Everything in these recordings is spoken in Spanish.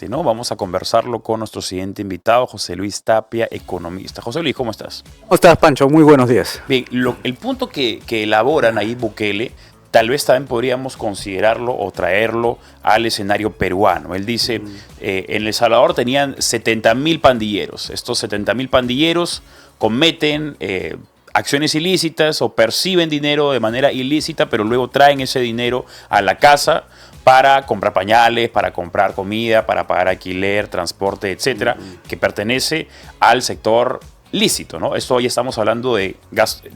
debate, ¿no? Vamos a conversarlo con nuestro siguiente invitado, José Luis Tapia, economista. José Luis, ¿cómo estás? ¿Cómo estás, Pancho? Muy buenos días. Bien, el punto que elabora Nayib Bukele, tal vez también podríamos considerarlo o traerlo al escenario peruano. Él dice, en El Salvador tenían 70.000 pandilleros. Estos 70.000 pandilleros cometen acciones ilícitas o perciben dinero de manera ilícita, pero luego traen ese dinero a la casa para comprar pañales, para comprar comida, para pagar alquiler, transporte, etcétera, que pertenece al sector lícito, ¿no? Esto hoy estamos hablando de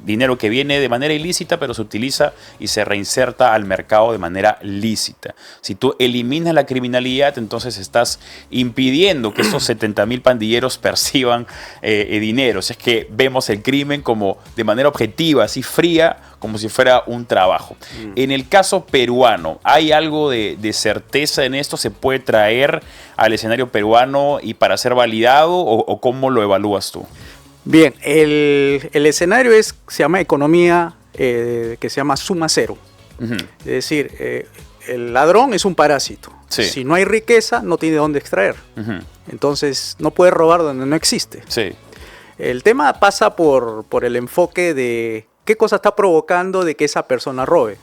dinero que viene de manera ilícita, pero se utiliza y se reinserta al mercado de manera lícita. Si tú eliminas la criminalidad, entonces estás impidiendo que estos 70.000 pandilleros perciban dinero. O sea, es que vemos el crimen como de manera objetiva, así fría, como si fuera un trabajo. En el caso peruano, ¿hay algo de certeza en esto? ¿Se puede traer al escenario peruano y para ser validado o cómo lo evalúas tú? Bien, el escenario se llama economía, que se llama suma cero. Es decir, el ladrón es un parásito. Sí. Si no hay riqueza, no tiene dónde extraer. Entonces, no puede robar donde no existe. Sí. El tema pasa por el enfoque de qué cosa está provocando de que esa persona robe.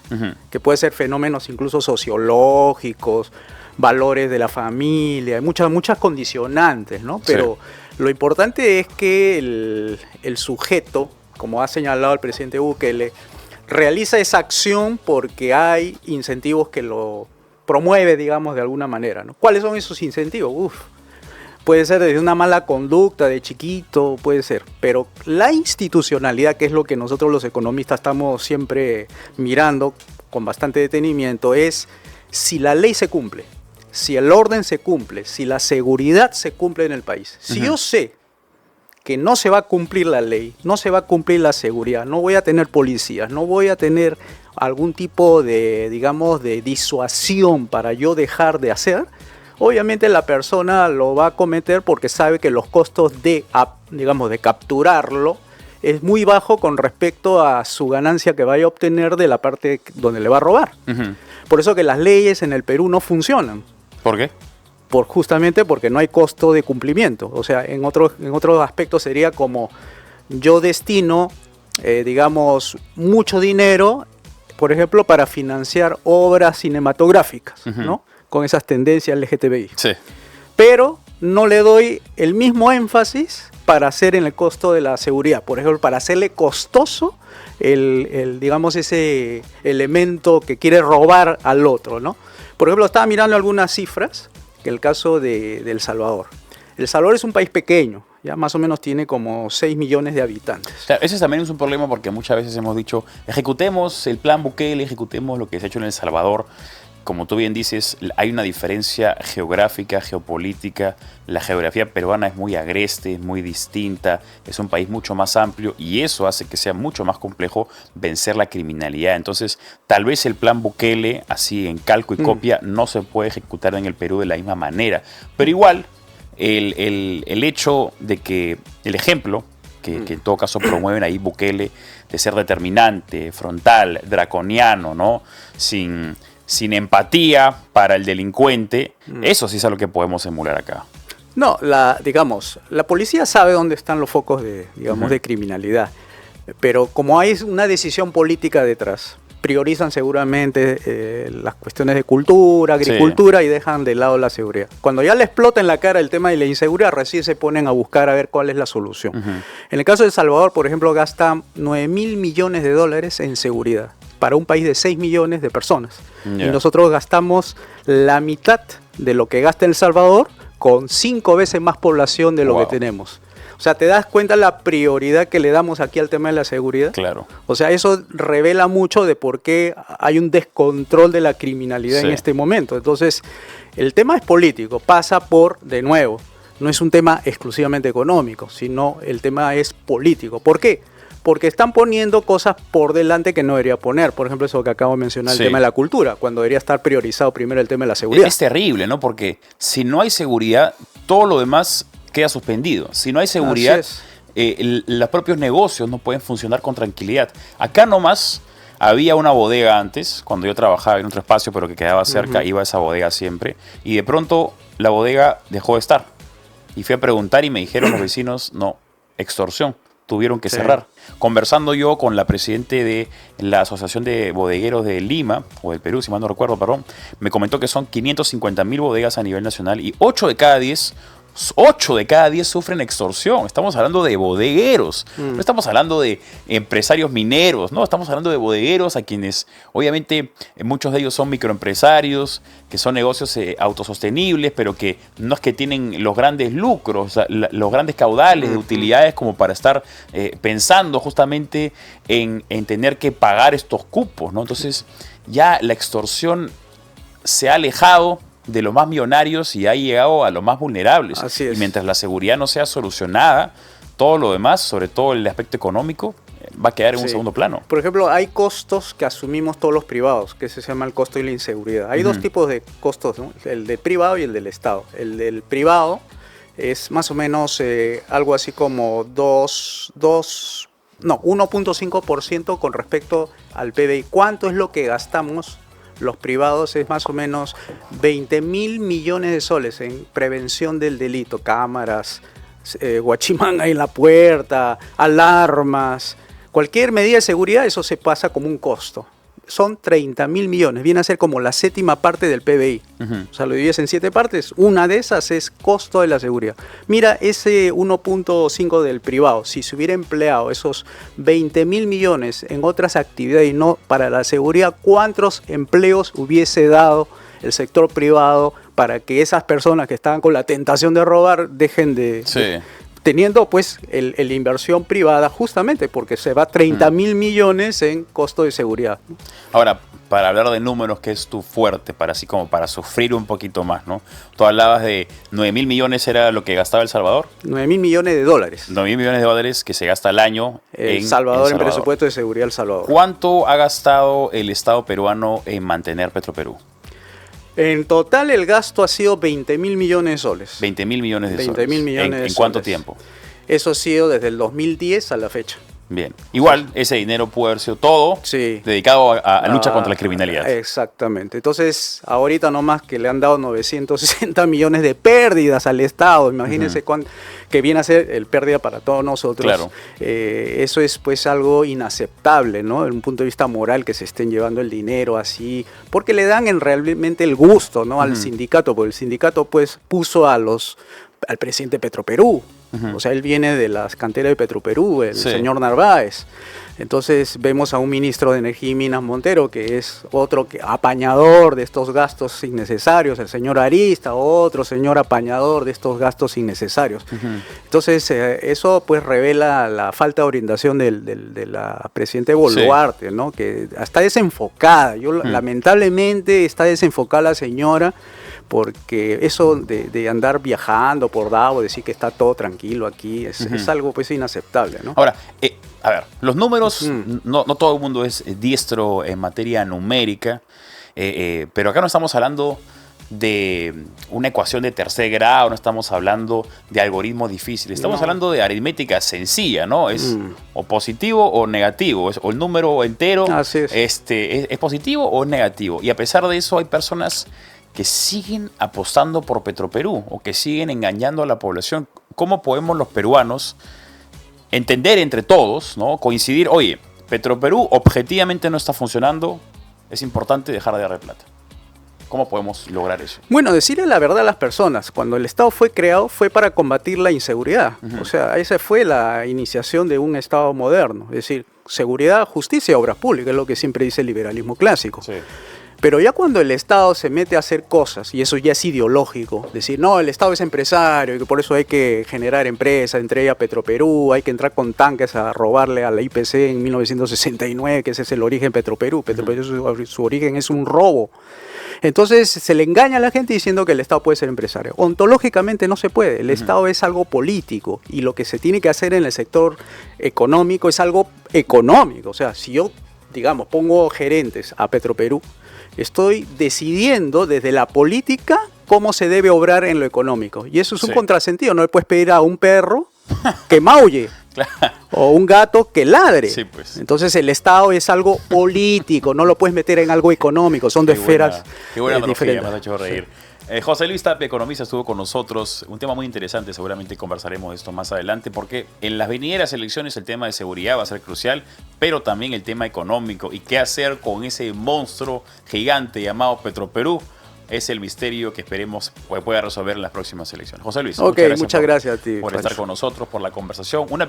Que puede ser fenómenos incluso sociológicos, valores de la familia, hay muchas condicionantes, ¿no? Pero lo importante es que el sujeto, como ha señalado el presidente Bukele, realiza esa acción porque hay incentivos que lo promueve, digamos, de alguna manera, ¿no? ¿Cuáles son esos incentivos? Puede ser desde una mala conducta de chiquito, puede ser, pero la institucionalidad, que es lo que nosotros los economistas estamos siempre mirando con bastante detenimiento, es si la ley se cumple, si el orden se cumple, si la seguridad se cumple en el país. Si yo sé que no se va a cumplir la ley, no se va a cumplir la seguridad, no voy a tener policías, no voy a tener algún tipo de, digamos, de disuasión para yo dejar de hacer, obviamente la persona lo va a cometer porque sabe que los costos de, digamos, de capturarlo es muy bajo con respecto a su ganancia que vaya a obtener de la parte donde le va a robar. Por eso que las leyes en el Perú no funcionan. ¿Por qué? Justamente porque no hay costo de cumplimiento. O sea, en otros aspectos sería como yo destino, digamos, mucho dinero, por ejemplo, para financiar obras cinematográficas, ¿no? Con esas tendencias LGTBI. Sí. Pero no le doy el mismo énfasis para hacer en el costo de la seguridad. Por ejemplo, para hacerle costoso digamos, ese elemento que quiere robar al otro, ¿no? Por ejemplo, estaba mirando algunas cifras, que el caso de El Salvador. El Salvador es un país pequeño, ya más o menos tiene como 6 millones de habitantes. O sea, ese también es un problema porque muchas veces hemos dicho, ejecutemos el plan Bukele, ejecutemos lo que se ha hecho en El Salvador. Como tú bien dices, hay una diferencia geográfica, geopolítica. La geografía peruana es muy agreste, es muy distinta, es un país mucho más amplio y eso hace que sea mucho más complejo vencer la criminalidad. Entonces, tal vez el plan Bukele, así en calco y copia, no se puede ejecutar en el Perú de la misma manera. Pero igual, el hecho de que el ejemplo que en todo caso promueven ahí Bukele de ser determinante, frontal, draconiano, ¿no? Sin empatía para el delincuente, eso sí es algo que podemos emular acá. No, digamos, la policía sabe dónde están los focos de criminalidad, pero como hay una decisión política detrás, priorizan seguramente las cuestiones de cultura, agricultura y dejan de lado la seguridad. Cuando ya le explota en la cara el tema de la inseguridad, recién se ponen a buscar a ver cuál es la solución. En el caso de El Salvador, por ejemplo, gasta 9.000 millones de dólares en seguridad para un país de 6 millones de personas. Y nosotros gastamos la mitad de lo que gasta El Salvador con 5 veces más población de lo que tenemos. O sea, ¿te das cuenta la prioridad que le damos aquí al tema de la seguridad? Claro. O sea, eso revela mucho de por qué hay un descontrol de la criminalidad en este momento. Entonces, el tema es político, pasa por, de nuevo, no es un tema exclusivamente económico, sino el tema es político. ¿Por qué? Porque están poniendo cosas por delante que no debería poner. Por ejemplo, eso que acabo de mencionar, el tema de la cultura, cuando debería estar priorizado primero el tema de la seguridad. Es terrible, ¿no? Porque si no hay seguridad, todo lo demás queda suspendido. Si no hay seguridad, los propios negocios no pueden funcionar con tranquilidad. Acá nomás Había una bodega antes, cuando yo trabajaba en otro espacio, pero que quedaba cerca, iba a esa bodega siempre. Y de pronto la bodega dejó de estar. Y fui a preguntar y me dijeron los vecinos, no, extorsión, tuvieron que cerrar. Conversando yo con la presidente de la Asociación de Bodegueros de Lima, o del Perú, si mal no recuerdo, perdón, me comentó que son 550.000 bodegas a nivel nacional y 8 de cada 10 sufren extorsión. Estamos hablando de bodegueros, no estamos hablando de empresarios mineros, no, estamos hablando de bodegueros a quienes obviamente muchos de ellos son microempresarios, que son negocios autosostenibles, pero que no es que tienen los grandes lucros, los grandes caudales de utilidades como para estar pensando justamente en tener que pagar estos cupos, ¿no? Entonces ya la extorsión se ha alejado de los más millonarios y ha llegado a los más vulnerables. Así es. Y mientras la seguridad no sea solucionada, todo lo demás, sobre todo el aspecto económico, va a quedar en un segundo plano. Por ejemplo, hay costos que asumimos todos los privados, que se llama el costo de la inseguridad. Hay dos tipos de costos, ¿no? El del privado y el del Estado. El del privado es más o menos algo así como 1.5% con respecto al PBI. ¿Cuánto es lo que gastamos los privados? Es más o menos 20.000 millones de soles en prevención del delito, cámaras, guachimán ahí en la puerta, alarmas, cualquier medida de seguridad, eso se pasa como un costo. Son 30.000 millones, viene a ser como la séptima parte del PBI. O sea, lo divides en 7 partes, una de esas es costo de la seguridad. Mira, ese 1.5 del privado, si se hubiera empleado esos 20.000 millones en otras actividades y no para la seguridad, ¿cuántos empleos hubiese dado el sector privado para que esas personas que estaban con la tentación de robar dejen de teniendo pues la inversión privada, justamente porque se va 30.000 millones en costo de seguridad? Ahora, para hablar de números, que es tu fuerte, para así como para sufrir un poquito más, ¿no? Tú hablabas de 9.000 millones era lo que gastaba El Salvador. 9.000 millones de dólares. 9.000 millones de dólares que se gasta al año en Salvador, en presupuesto de seguridad El Salvador. ¿Cuánto ha gastado el Estado peruano en mantener Petroperú? En total el gasto ha sido 20.000 millones de soles. 20.000 millones de soles. 20.000 millones de ¿En cuánto soles. tiempo? Eso ha sido desde el 2010 a la fecha. Bien. Igual, ese dinero puede haber sido todo dedicado a lucha contra la criminalidad. Exactamente. Entonces, ahorita nomás que le han dado 960 millones de pérdidas al Estado, imagínense que viene a ser el pérdida para todos nosotros. Claro. Eso es pues algo inaceptable, ¿no? Desde un punto de vista moral, que se estén llevando el dinero así, porque le dan realmente el gusto, ¿no? Al sindicato, porque el sindicato pues puso al presidente de Petroperú. O sea, él viene de las canteras de Petroperú, el señor Narváez. Entonces vemos a un ministro de Energía y Minas, Montero, que es otro apañador de estos gastos innecesarios, el señor Arista, otro señor apañador de estos gastos innecesarios. Entonces eso pues revela la falta de orientación de la presidenta Boluarte, ¿no? Que está desenfocada. Lamentablemente está desenfocada la señora, porque eso de andar viajando por Davos, decir que está todo tranquilo aquí, es algo pues inaceptable, ¿no? Ahora, a ver, los números, no todo el mundo es diestro en materia numérica, pero acá no estamos hablando de una ecuación de tercer grado, no estamos hablando de algoritmos difíciles, estamos hablando de aritmética sencilla, ¿no? Es o positivo o negativo, o el número entero es positivo o es negativo, y a pesar de eso hay personas que siguen apostando por Petroperú o que siguen engañando a la población. ¿Cómo podemos los peruanos entender entre todos, ¿no? Coincidir, oye, Petroperú objetivamente no está funcionando, es importante dejar de darle plata? ¿Cómo podemos lograr eso? Bueno, decirle la verdad a las personas. Cuando el Estado fue creado fue para combatir la inseguridad. O sea, esa fue la iniciación de un Estado moderno. Es decir, seguridad, justicia, obras públicas, es lo que siempre dice el liberalismo clásico. Pero ya cuando el Estado se mete a hacer cosas, y eso ya es ideológico, decir, no, el Estado es empresario y que por eso hay que generar empresas, entre ellas Petroperú, hay que entrar con tanques a robarle a la IPC en 1969, que ese es el origen de Petroperú. Petroperú, su origen es un robo. Entonces se le engaña a la gente diciendo que el Estado puede ser empresario. Ontológicamente no se puede. El Estado es algo político y lo que se tiene que hacer en el sector económico es algo económico. O sea, si yo, digamos, pongo gerentes a Petroperú, estoy decidiendo desde la política cómo se debe obrar en lo económico. Y eso es un contrasentido. No le puedes pedir a un perro que maulle. o un gato que ladre. Sí, pues. Entonces el Estado es algo político, no lo puedes meter en algo económico, son de esferas qué buena analogía, diferentes. me has hecho reír. José Luis Tapia, economista, estuvo con nosotros. Un tema muy interesante, seguramente conversaremos de esto más adelante, porque en las venideras elecciones el tema de seguridad va a ser crucial, pero también el tema económico y qué hacer con ese monstruo gigante llamado Petroperú es el misterio que esperemos pueda resolver en las próximas elecciones. José Luis, Ok, muchas gracias a ti. por estar con nosotros, por la conversación. Una